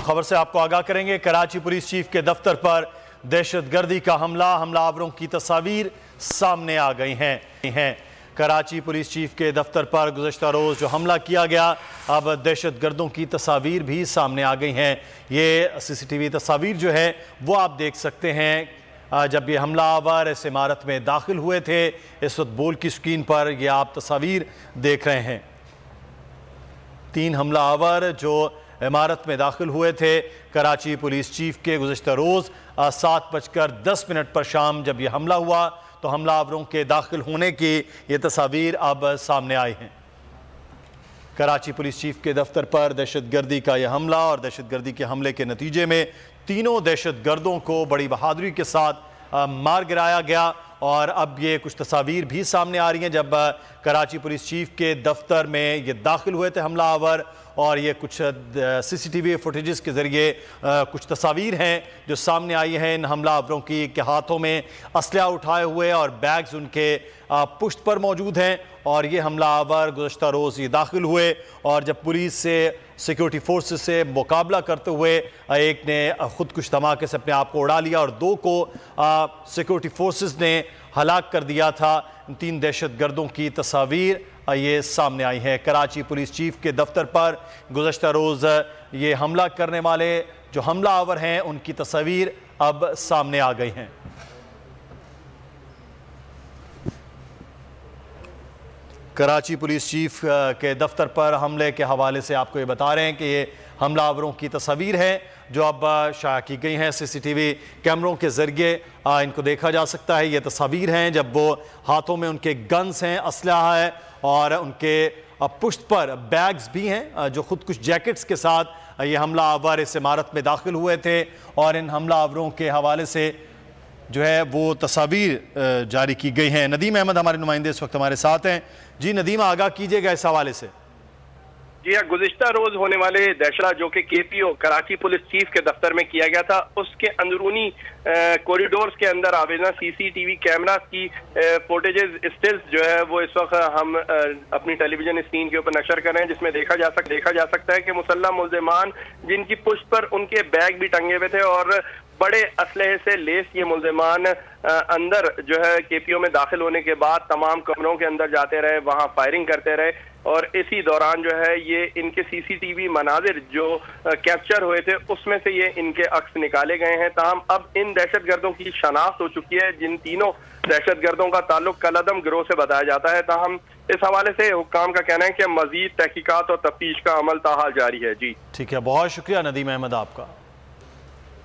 खबर से आपको आगाह करेंगे। कराची पुलिस चीफ के दफ्तर पर दहशतगर्दी का हमलावरों की तस्वीर सामने आ गई हैं। कराची पुलिस चीफ के दफ्तर पर गुज़श्ता रोज़ जो हमला किया गया, अब दहशतगर्दों की तस्वीर भी सामने आ गई हैं। ये CCTV तस्वीर जो है वो आप देख सकते हैं। जब ये हमलावर इस इमारत में दाखिल हुए थे, इस वक्त बोल की स्क्रीन पर ये आप तस्वीर देख रहे हैं। 3 हमलावर जो इमारत में दाखिल हुए थे कराची पुलिस चीफ के गुज़श्ता रोज़ 7:10 पर शाम जब यह हमला हुआ तो हमलावरों के दाखिल होने की ये तस्वीर अब सामने आई हैं। कराची पुलिस चीफ के दफ्तर पर दहशतगर्दी का यह हमला और दहशतगर्दी के हमले के नतीजे में तीनों दहशतगर्दों को बड़ी बहादुरी के साथ मार गिराया गया। और अब ये कुछ तस्वीर भी सामने आ रही हैं जब कराची पुलिस चीफ के दफ्तर में ये दाखिल हुए थे हमलावर, और ये कुछ CCTV फुटेजेस के ज़रिए कुछ तस्वीर हैं जो सामने आई हैं इन हमलावरों की के हाथों में असलहा उठाए हुए और बैग्स उनके पुश्त पर मौजूद हैं। और ये हमलावर गुज़श्ता रोज़ ये दाखिल हुए और जब पुलिस से सिक्योरिटी फोर्सेस से मुकाबला करते हुए एक ने ख़ुदकुश धमाके से अपने आप को उड़ा लिया और 2 को सिक्योरिटी फोर्सेस ने हलाक कर दिया था। 3 दहशतगर्दों की तस्वीर ये सामने आई है। कराची पुलिस चीफ के दफ्तर पर गुज़श्ता रोज़ ये हमला करने वाले जो हमलावर हैं उनकी तस्वीर अब सामने आ गई हैं। कराची पुलिस चीफ के दफ्तर पर हमले के हवाले से आपको ये बता रहे हैं कि ये हमलावरों की तस्वीर है जो अब शाया की गई हैं। CCTV कैमरों के ज़रिए इनको देखा जा सकता है। ये तस्वीर हैं जब वो हाथों में उनके गन्स हैं, असलहा है और उनके पुश्त पर बैग्स भी हैं जो खुद कुछ जैकेट्स के साथ ये हमलावर इस इमारत में दाखिल हुए थे। और इन हमलावरों के हवाले से जो है वो तस्वीर जारी की गई हैं। नदीम अहमद हमारे नुमाइंदे इस वक्त हमारे साथ हैं। जी नदीम, आगाह कीजिएगा इस हवाले से। जी हाँ, गुज़िश्ता रोज होने वाले दहशत जो कि KPO कराची पुलिस चीफ के दफ्तर में किया गया था, उसके अंदरूनी कॉरिडोर्स के अंदर आवेदन CCTV कैमरा की फुटेजेस स्टिल्स जो है वो इस वक्त हम अपनी टेलीविजन स्क्रीन के ऊपर नशर कर रहे हैं, जिसमें देखा जा सकता है कि मुसल्लम मुल्ज़िमान जिनकी पुश्त पर उनके बैग भी टंगे हुए थे और बड़े असलहे से लेस ये मुल्ज़िमान अंदर जो है KPO में दाखिल होने के बाद तमाम कमरों के अंदर जाते रहे, वहाँ फायरिंग करते रहे। और इसी दौरान जो है ये इनके CCTV मनाजिर जो कैप्चर हुए थे उसमें से ये इनके अक्स निकाले गए हैं। ताहम अब इन दहशतगर्दों की शनाख्त हो चुकी है, जिन तीनों दहशतगर्दों का ताल्लुक कलअदम गिरोह से बताया जाता है। ताहम इस हवाले से हुक्काम का कहना है कि मजीद तहकीकात और तफ्तीश का अमल ताहाल जारी है। जी ठीक है, बहुत शुक्रिया नदीम अहमद आपका।